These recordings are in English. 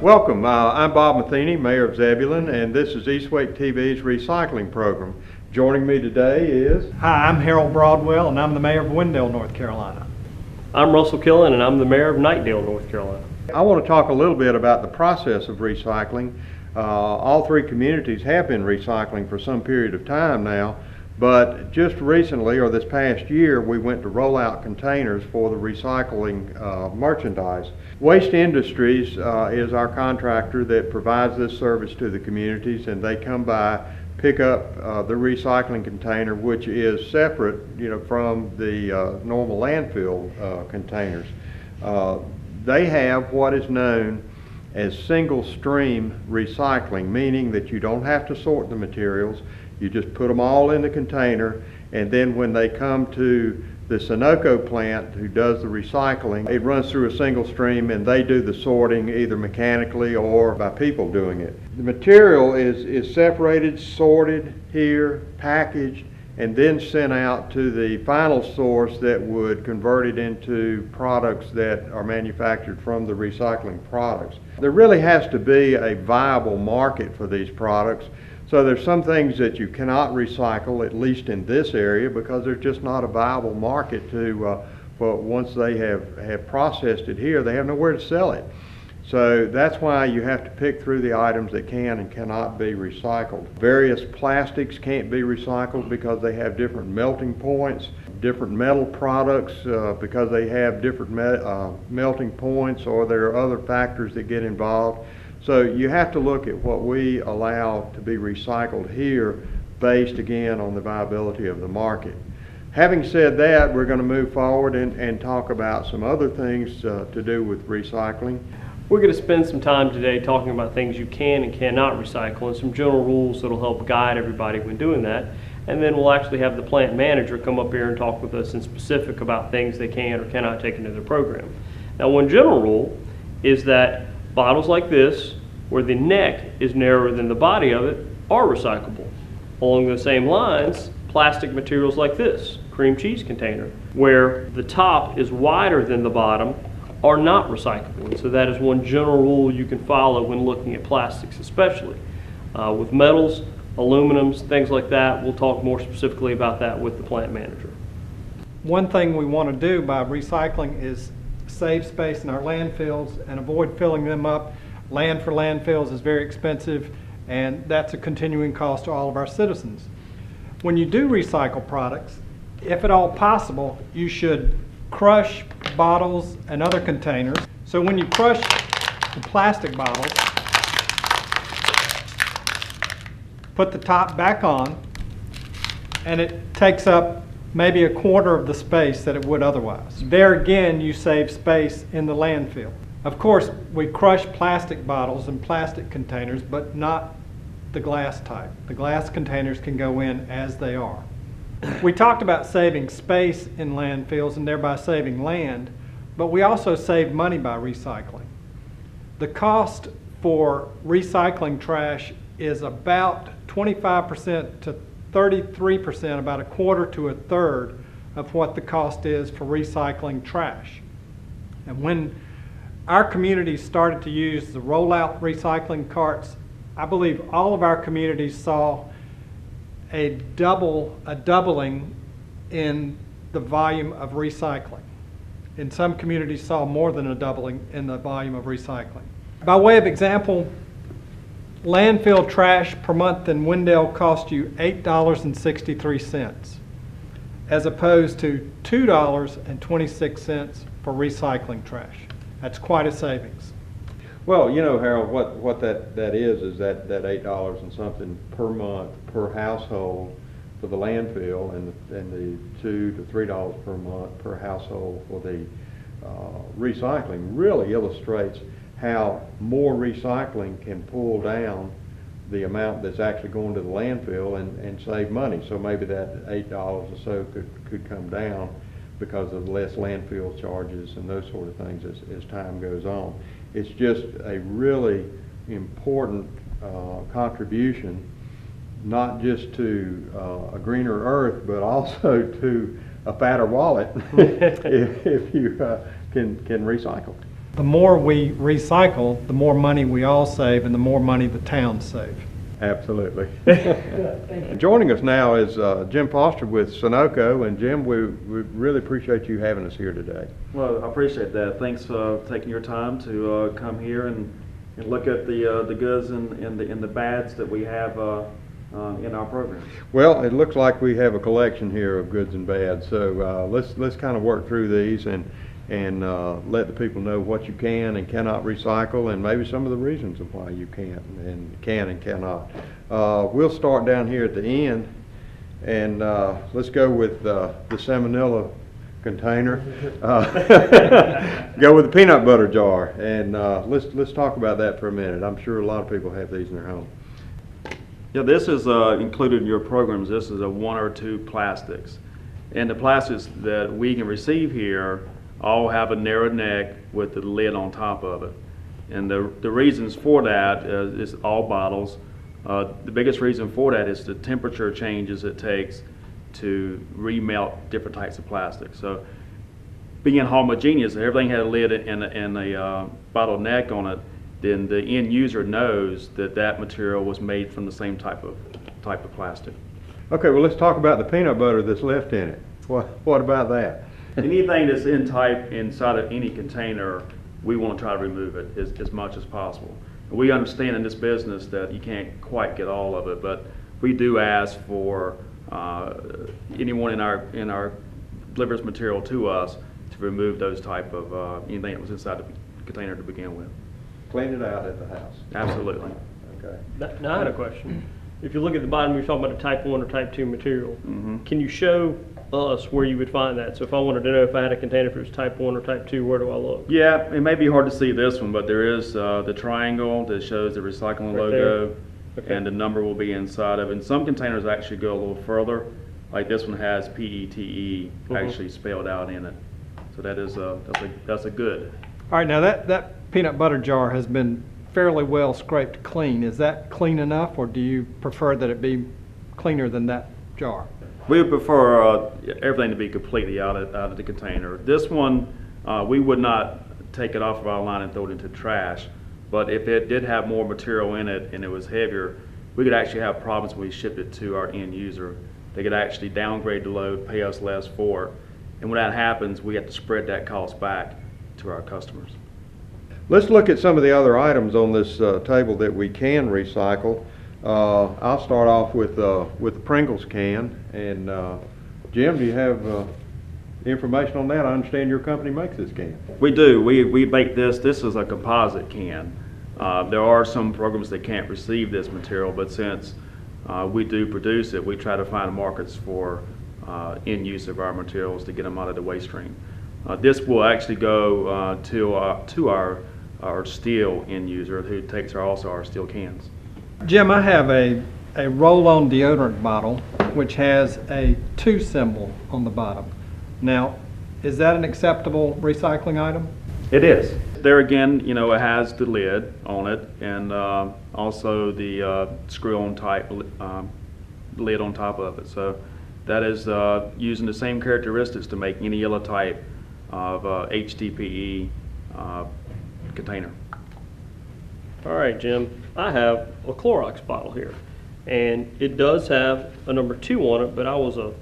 Welcome, I'm Bob Matheny, Mayor of Zebulon, and this is East Wake TV's recycling program. Joining me today is... Hi, I'm Harold Broadwell, and I'm the Mayor of Wendell, North Carolina. I'm Russell Killen, and I'm the Mayor of Knightdale, North Carolina. I want to talk a little bit about the process of recycling. All three communities have been recycling for some period of time now, but just recently, or this past year, we went to roll out containers for the recycling merchandise. Waste Industries is our contractor that provides this service to the communities, and they come by, pick up the recycling container, which is separate, from the normal landfill containers. They have what is known as single stream recycling, meaning that you don't have to sort the materials. You just put them all in the container, and then when they come to the Sunoco plant who does the recycling, it runs through a single stream and they do the sorting either mechanically or by people doing it. The material is separated, sorted here, packaged, and then sent out to the final source that would convert it into products that are manufactured from the recycling products. There really has to be a viable market for these products. So there's some things that you cannot recycle, at least in this area, because there's just not a viable market to, but once they have processed it here, they have nowhere to sell it. So that's why you have to pick through the items that can and cannot be recycled. Various plastics can't be recycled because they have different melting points. Different metal products, because they have different melting points, or there are other factors that get involved. So you have to look at what we allow to be recycled here based again on the viability of the market. Having said that, we're going to move forward and talk about some other things to do with recycling. We're going to spend some time today talking about things you can and cannot recycle and some general rules that will help guide everybody when doing that. And then we'll actually have the plant manager come up here and talk with us in specific about things they can or cannot take into their program. Now, one general rule is that bottles like this, where the neck is narrower than the body of it, are recyclable. Along the same lines, plastic materials like this, cream cheese container, where the top is wider than the bottom, are not recyclable. And so that is one general rule you can follow when looking at plastics, especially. With metals, aluminums, things like that, we'll talk more specifically about that with the plant manager. One thing we want to do by recycling is save space in our landfills and avoid filling them up. Land for landfills is very expensive, and that's a continuing cost to all of our citizens. When you do recycle products, if at all possible, you should crush bottles and other containers. So when you crush the plastic bottles, put the top back on, and it takes up maybe a quarter of the space that it would otherwise. There again, you save space in the landfill. Of course, we crush plastic bottles and plastic containers, but not the glass type. The glass containers can go in as they are. We talked about saving space in landfills and thereby saving land, but we also save money by recycling. The cost for recycling trash is about 25% to 33%, about a quarter to a third of what the cost is for recycling trash. And when our communities started to use the rollout recycling carts, I believe all of our communities saw a doubling in the volume of recycling. And some communities saw more than a doubling in the volume of recycling. By way of example, landfill trash per month in Wendell cost you $8.63 as opposed to $2.26 for recycling trash. That's quite a savings. Well, Harold, what that is that $8 and something per month per household for the landfill, and the $2 to $3 per month per household for the recycling really illustrates how more recycling can pull down the amount that's actually going to the landfill and save money. So maybe that $8 or so could come down because of less landfill charges and those sort of things as time goes on. It's just a really important contribution, not just to a greener earth, but also to a fatter wallet if you can recycle. The more we recycle, the more money we all save and the more money the towns save. Absolutely. Joining us now is Jim Foster with Sunoco, and Jim, we really appreciate you having us here today. Well, I appreciate that. Thanks for taking your time to come here and look at the goods and the bads that we have in our program. Well, it looks like we have a collection here of goods and bads, so let's kind of work through these and let the people know what you can and cannot recycle, and maybe some of the reasons of why you can't and can and cannot. We'll start down here at the end, and let's go with the Salmonella container. Go with the peanut butter jar, and let's talk about that for a minute. I'm sure a lot of people have these in their home. Yeah, this is included in your programs. This is a 1 or 2 plastics, and the plastics that we can receive here all have a narrow neck with the lid on top of it. And the reasons for that is all bottles. The biggest reason for that is the temperature changes it takes to remelt different types of plastic. So being homogeneous, everything had a lid and a bottle neck on it, then the end user knows that that material was made from the same type of plastic. Okay, well, let's talk about the peanut butter that's left in it. What about that? Anything that's inside of any container, we want to try to remove it as much as possible. We understand in this business that you can't quite get all of it, but we do ask for anyone in our delivers material to us to remove those type of anything that was inside the container to begin with. Clean it out at the house. Absolutely. Okay. Now I had a question. If you look at the bottom, you're talking about a type 1 or type 2 material. Mm-hmm. Can you show us where you would find that? So if I wanted to know if I had a container, if it was type 1 or type 2, where do I look? Yeah, it may be hard to see this one, but there is the triangle that shows the recycling Right logo, there. Okay. and the number will be inside of it. And some containers actually go a little further, like this one has PETE actually spelled out in it. So that is that's a good. All right, now that peanut butter jar has been fairly well scraped clean. Is that clean enough, or do you prefer that it be cleaner than that jar? We would prefer everything to be completely out of the container. This one, we would not take it off of our line and throw it into trash. But if it did have more material in it and it was heavier, we could actually have problems when we shipped it to our end user. They could actually downgrade the load, pay us less for it. And when that happens, we have to spread that cost back to our customers. Let's look at some of the other items on this table that we can recycle. I'll start off with the Pringles can. And Jim, do you have information on that? I understand your company makes this can. We do. We make this. This is a composite can. There are some programs that can't receive this material, but since we do produce it, we try to find markets for end use of our materials to get them out of the waste stream. This will actually go to our steel end user, who takes also our steel cans. Jim, I have a roll-on deodorant bottle which has a 2 symbol on the bottom. Now, is that an acceptable recycling item? It is. There again, it has the lid on it, and also the screw-on type lid on top of it. So that is using the same characteristics to make any other type of HDPE container. All right, Jim, I have a Clorox bottle here, and it does have a number 2 on it, but I was a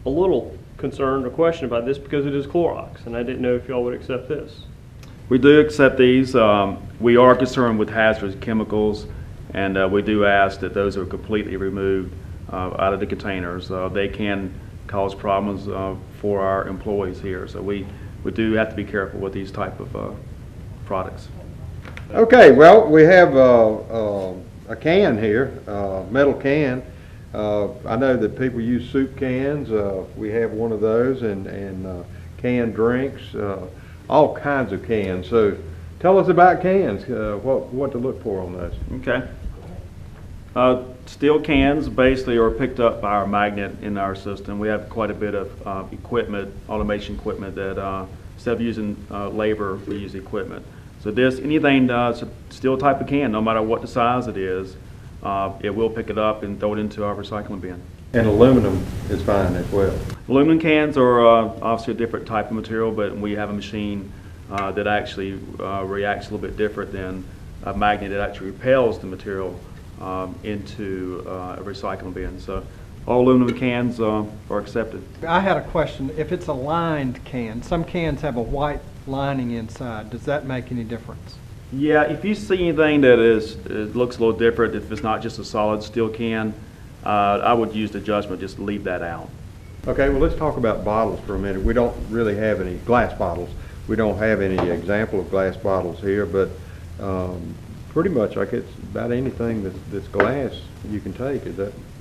little concerned or questioned about this because it is Clorox, and I didn't know if y'all would accept this. We do accept these. We are concerned with hazardous chemicals, and we do ask that those are completely removed out of the containers. They can cause problems for our employees here, so we do have to be careful with these type of products. Okay, well, we have a can here, metal can. I know that people use soup cans. We have one of those, and canned drinks, all kinds of cans. So tell us about cans, what to look for on those. Okay. Steel cans basically are picked up by our magnet in our system. We have quite a bit of equipment, automation equipment that instead of using labor, we use equipment. So anything it's a steel type of can, no matter what the size it is, it will pick it up and throw it into our recycling bin. And aluminum is fine as well. Aluminum cans are obviously a different type of material, but we have a machine that actually reacts a little bit different than a magnet that actually repels the material into a recycling bin. So all aluminum cans are accepted. I had a question. If it's a lined can, some cans have a white lining inside. Does that make any difference? Yeah, if you see anything that it looks a little different, if it's not just a solid steel can, I would use the judgment, just leave that out. Okay, well, let's talk about bottles for a minute. We don't really have any glass bottles. We don't have any example of glass bottles here, but pretty much like it's about anything that's glass you can take.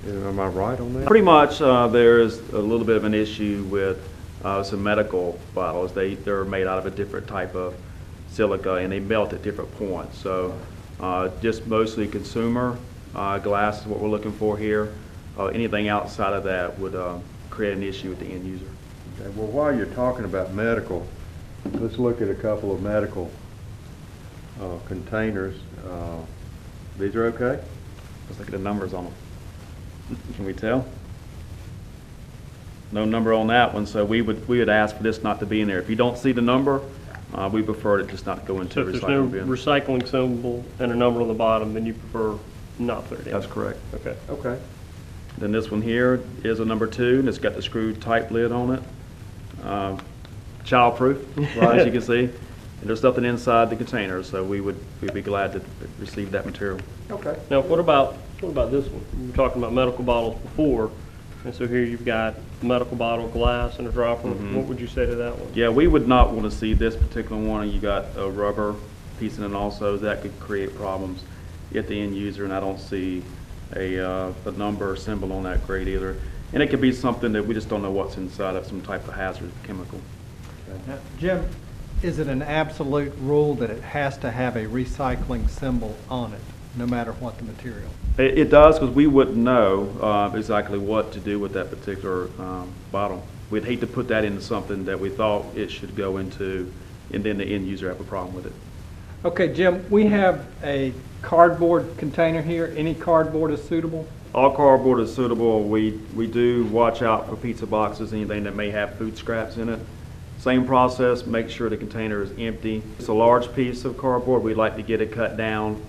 Am I right on that? Pretty much there is a little bit of an issue with some medical bottles. They're made out of a different type of silica and they melt at different points. So just mostly consumer glass is what we're looking for here. Anything outside of that would create an issue with the end user. Okay, well, while you're talking about medical, let's look at a couple of medical containers. These are okay? Let's look at the numbers on them. Can we tell? No number on that one, so we would ask for this not to be in there. If you don't see the number, we prefer it just not to go into So the if there's no recycling bin. recycling symbol and a number on the bottom, then you prefer not to put it in? That's correct. Okay. Okay. Then this one here is a number 2, and it's got the screw type lid on it. Child-proof, as you can see. And there's nothing inside the container, so we'd be glad to receive that material. Okay. Now, what about this one? You were talking about medical bottles before, and so here you've got a medical bottle, glass, and a dropper. What would you say to that one? Yeah, we would not want to see this particular one, and you got a rubber piece in it also. That could create problems at the end user, and I don't see a number or symbol on that grade either. And it could be something that we just don't know what's inside of, some type of hazardous chemical. Now, Jim, is it an absolute rule that it has to have a recycling symbol on it, no matter what the material? It does, because we wouldn't know exactly what to do with that particular bottle. We'd hate to put that into something that we thought it should go into, and then the end user have a problem with it. Okay, Jim, we have a cardboard container here. Any cardboard is suitable? All cardboard is suitable. We do watch out for pizza boxes, anything that may have food scraps in it. Same process, make sure the container is empty. It's a large piece of cardboard. We like to get it cut down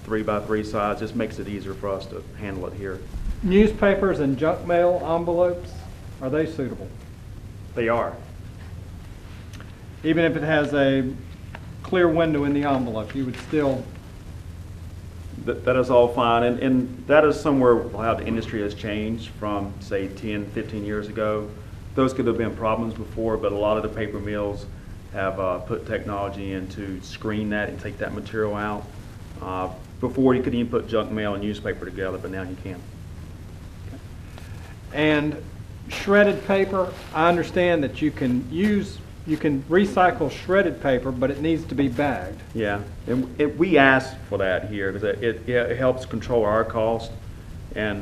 3 by 3 size. Just makes it easier for us to handle it here. Newspapers and junk mail envelopes, are they suitable? They are. Even if it has a clear window in the envelope, you would still... That is all fine, and that is somewhere how the industry has changed from, say, 10, 15 years ago. Those could have been problems before, but a lot of the paper mills have put technology in to screen that and take that material out. Before you could even put junk mail and newspaper together, but now you can. And shredded paper, I understand that you can recycle shredded paper, but it needs to be bagged. Yeah, and we ask for that here because it helps control our cost. And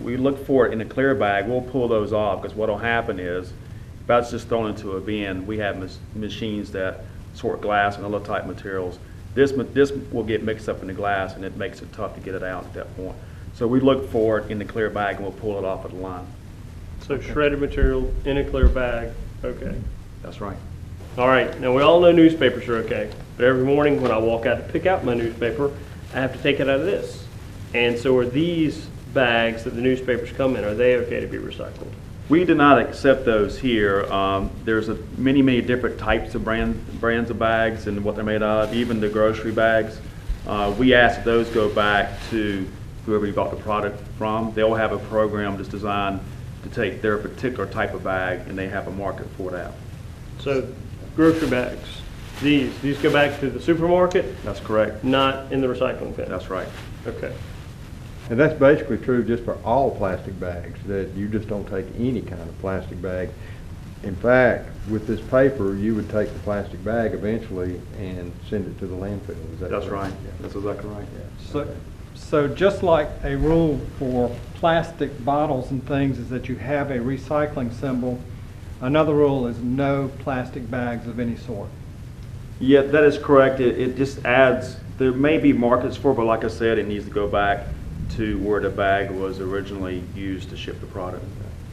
we look for it in a clear bag. We'll pull those off because what will happen is, if that's just thrown into a bin, we have machines that sort glass and other type materials. This will get mixed up in the glass, and it makes it tough to get it out at that point. So we look for it in the clear bag, and we'll pull it off at the line. So shredded material in a clear bag, okay. That's right. All right, now we all know newspapers are okay, but every morning when I walk out to pick out my newspaper, I have to take it out of this. And so are these bags that the newspapers come in, are they okay to be recycled? We do not accept those here. There's many different types of brands of bags and what they're made of, even the grocery bags. We ask that those go back to whoever you bought the product from. They'll have a program that's designed to take their particular type of bag, and they have a market for that. So grocery bags, these go back to the supermarket, That's correct. not in the recycling bin? That's right. Okay. And that's basically true just for all plastic bags, that you just don't take any kind of plastic bag. In fact, with this paper, you would take the plastic bag eventually and send it to the landfill. Is that That's correct? right. That's exactly right. Yeah. So just like a rule for plastic bottles and things is that you have a recycling symbol, another rule is no plastic bags of any sort. Yeah, that is correct. It just adds, there may be markets for it, but like I said, it needs to go back to where the bag was originally used to ship the product.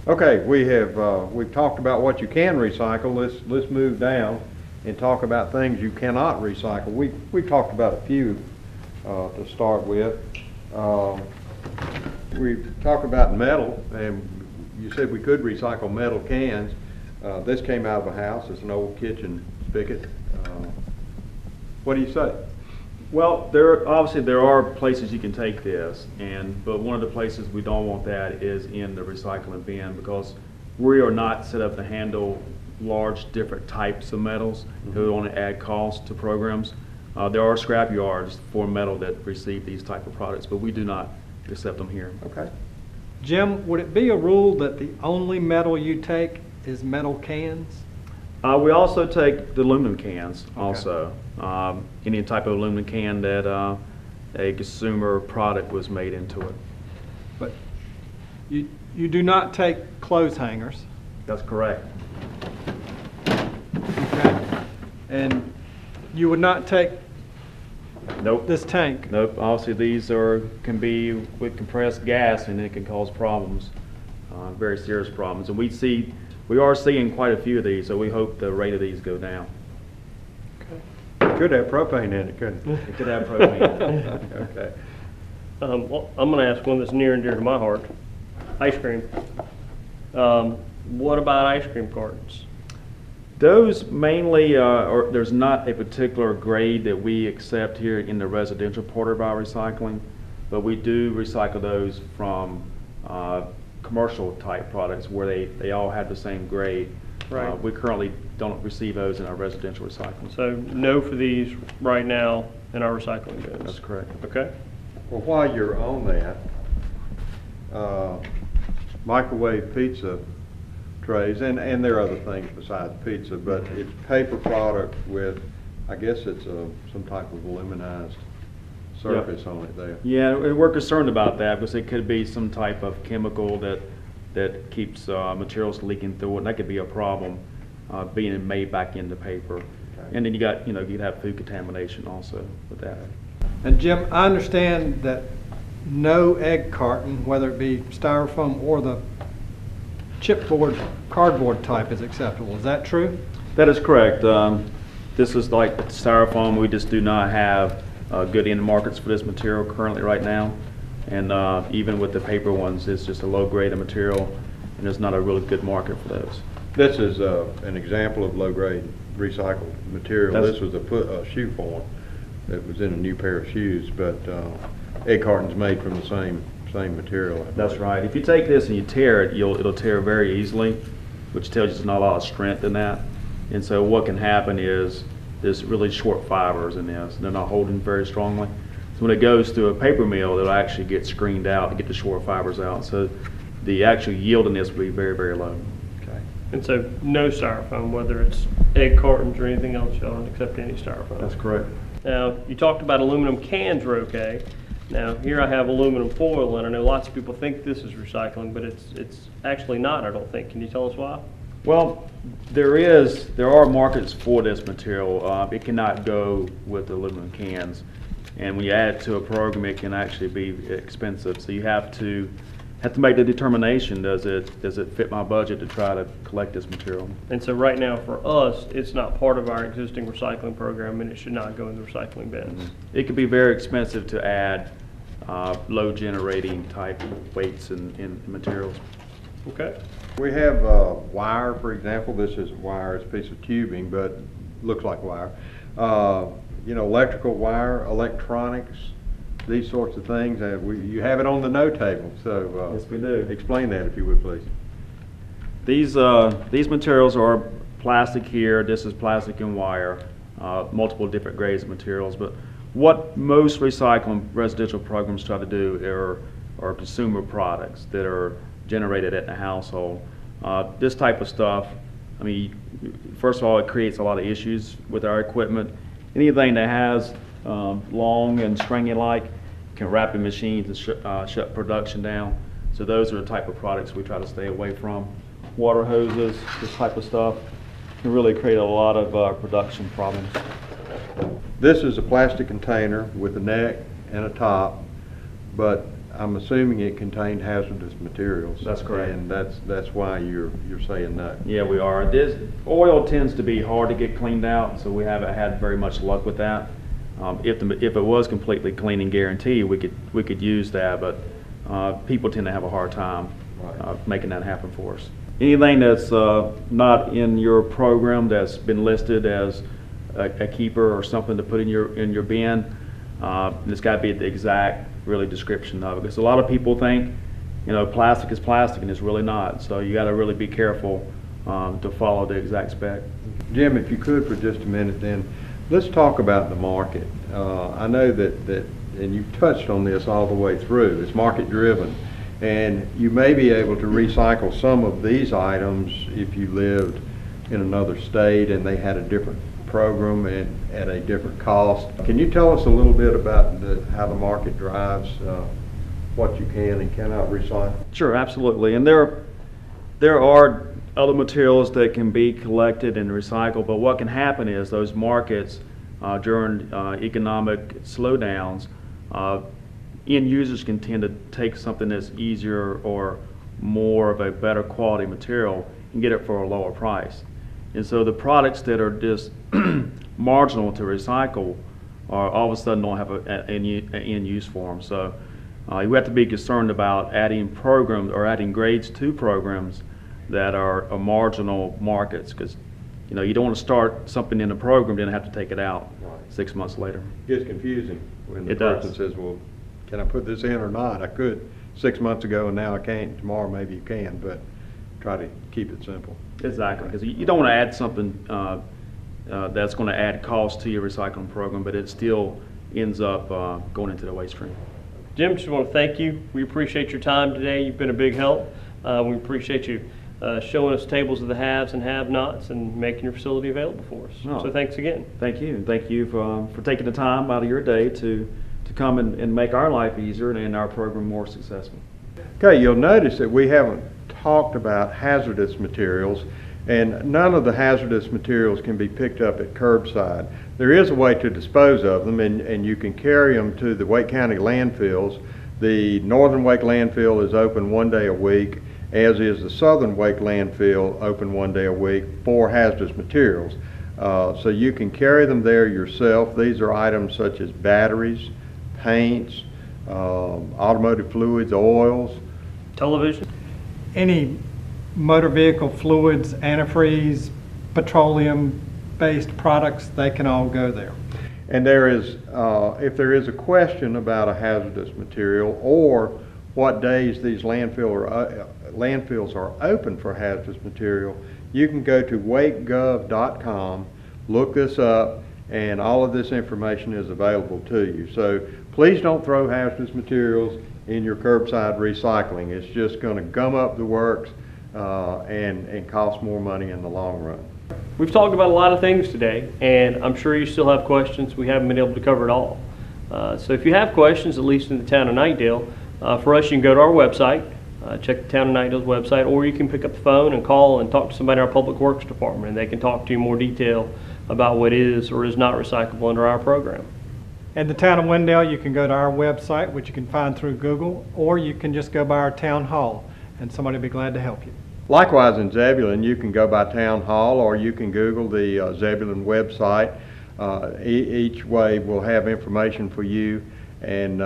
Okay, we've talked about what you can recycle. Let's move down and talk about things you cannot recycle. We talked about a few to start with. We talked about metal, and you said we could recycle metal cans. This came out of a house. It's an old kitchen spigot. What do you say? Well, obviously there are places you can take this, but one of the places we don't want that is in the recycling bin, because we are not set up to handle large different types of metals. We don't want to add cost to programs. There are scrap yards for metal that receive these type of products, but we do not accept them here. Okay. Jim, would it be a rule that the only metal you take is metal cans? We also take the aluminum cans also. Any type of aluminum can that a consumer product was made into it. But you do not take clothes hangers. That's correct. Okay. And you would not take Nope. this tank. Nope. Obviously, these can be with compressed gas, and it can cause problems, very serious problems. And we are seeing quite a few of these, so we hope the rate of these go down. Could have propane in it, couldn't it? It could have propane. Okay. Well, I'm going to ask one that's near and dear to my heart. Ice cream. What about ice cream cartons? Those mainly, there's not a particular grade that we accept here in the residential part of our recycling, but we do recycle those from commercial type products where they all have the same grade. Right. We currently don't receive those in our residential recycling. So no for these right now in our recycling bins. That's correct. Okay. Well, while you're on that, microwave pizza trays, and there are other things besides pizza, but it's paper product with, I guess it's some type of aluminized surface on it there. Yeah, and we're concerned about that because it could be some type of chemical that keeps materials leaking through it, and that could be a problem being made back into paper. Okay. And then you'd have food contamination also with that. And Jim, I understand that no egg carton, whether it be styrofoam or the chipboard, cardboard type, is acceptable. Is that true? That is correct. This is like styrofoam. We just do not have good end markets for this material currently right now. And even with the paper ones, it's just a low grade of material, and there's not a really good market for those. This is an example of low-grade recycled material. This was a shoe form that was in a new pair of shoes, but egg cartons made from the same material. That's right. If you take this and you tear it, it'll tear very easily, which tells you there's not a lot of strength in that. And so what can happen is there's really short fibers in this. They're not holding very strongly. So when it goes through a paper mill, it'll actually get screened out to get the short fibers out. So the actual yield in this will be very, very low. Okay. And so no styrofoam, whether it's egg cartons or anything else, y'all don't accept any styrofoam. That's correct. Now, you talked about aluminum cans are okay. Now, here I have aluminum foil, and I know lots of people think this is recycling, but it's actually not, I don't think. Can you tell us why? Well, there are markets for this material. It cannot go with aluminum cans. And when you add it to a program, it can actually be expensive. So you have to make the determination, does it fit my budget to try to collect this material? And so right now for us, it's not part of our existing recycling program, and it should not go in the recycling bins. It can be very expensive to add low generating type weights and materials. Okay. We have wire, for example. This isn't wire, it's a piece of tubing, but looks like wire. Electrical wire, electronics, these sorts of things. You have it on the no table, so Yes, we do. explain that if you would, please. These materials are plastic here. This is plastic and wire, multiple different grades of materials. But what most recycling residential programs try to do are consumer products that are generated at the household. This type of stuff, I mean, first of all, it creates a lot of issues with our equipment. Anything that has long and stringy-like can wrap in machines and shut production down. So those are the type of products we try to stay away from. Water hoses, this type of stuff, can really create a lot of production problems. This is a plastic container with a neck and a top, but I'm assuming it contained hazardous materials. That's correct. And that's why you're saying no. Yeah, we are. This oil tends to be hard to get cleaned out, so we haven't had very much luck with that. If it was completely clean and guaranteed, we could use that, but people tend to have a hard time making that happen for us. Anything that's not in your program that's been listed as a keeper or something to put in your bin, it's got to be the exact really description of it, because a lot of people think, you know, plastic is plastic, and it's really not. So you got to really be careful to follow the exact spec. Jim, if you could for just a minute, then let's talk about the market. I know that and you've touched on this all the way through. It's market driven, and you may be able to recycle some of these items if you lived in another state and they had a different program and at a different cost. Can you tell us a little bit about how the market drives what you can and cannot recycle? Sure, absolutely. And there are other materials that can be collected and recycled, but what can happen is those markets during economic slowdowns, end users can tend to take something that's easier or more of a better quality material and get it for a lower price. And so the products that are just marginal to recycle are all of a sudden don't have an end use for them. So you have to be concerned about adding programs or adding grades to programs that are marginal markets, because you know you don't want to start something in a program then have to take it out 6 months later. It gets confusing when the It does. person says, well, can I put this in or not? I could 6 months ago and now I can't. Tomorrow maybe you can, but try to keep it simple. Exactly, because you don't want to add something that's going to add cost to your recycling program, but it still ends up going into the waste stream. Jim, just want to thank you. We appreciate your time today. You've been a big help. We appreciate you showing us tables of the haves and have-nots and making your facility available for us. Oh. So thanks again. Thank you, and thank you for taking the time out of your day to come and make our life easier and our program more successful. Okay, you'll notice that we haven't talked about hazardous materials, and none of the hazardous materials can be picked up at curbside. There is a way to dispose of them, and you can carry them to the Wake County landfills. The Northern Wake landfill is open 1 day a week, as is the Southern Wake landfill, open 1 day a week for hazardous materials. So you can carry them there yourself. These are items such as batteries, paints, automotive fluids, oils. Television? Any motor vehicle fluids, antifreeze, petroleum-based products, they can all go there. And there is, if there is a question about a hazardous material or what days these landfills are open for hazardous material, you can go to wakegov.com, look this up, and all of this information is available to you. So please don't throw hazardous materials in your curbside recycling. It's just going to gum up the works and cost more money in the long run. We've talked about a lot of things today, and I'm sure you still have questions. We haven't been able to cover it all. So if you have questions, at least in the town of Knightdale, for us, you can go to our website, check the town of Knightdale's website, or you can pick up the phone and call and talk to somebody in our Public Works Department, and they can talk to you in more detail about what is or is not recyclable under our program. In the town of Wendell, you can go to our website, which you can find through Google, or you can just go by our town hall, and somebody will be glad to help you. Likewise in Zebulon, you can go by town hall or you can Google the Zebulon website. Each way will have information for you, and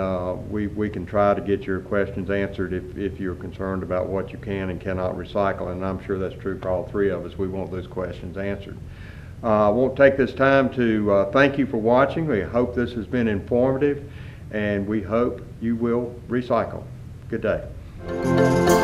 we can try to get your questions answered if you're concerned about what you can and cannot recycle, and I'm sure that's true for all three of us. We want those questions answered. I won't take this time to thank you for watching. We hope this has been informative, and we hope you will recycle. Good day.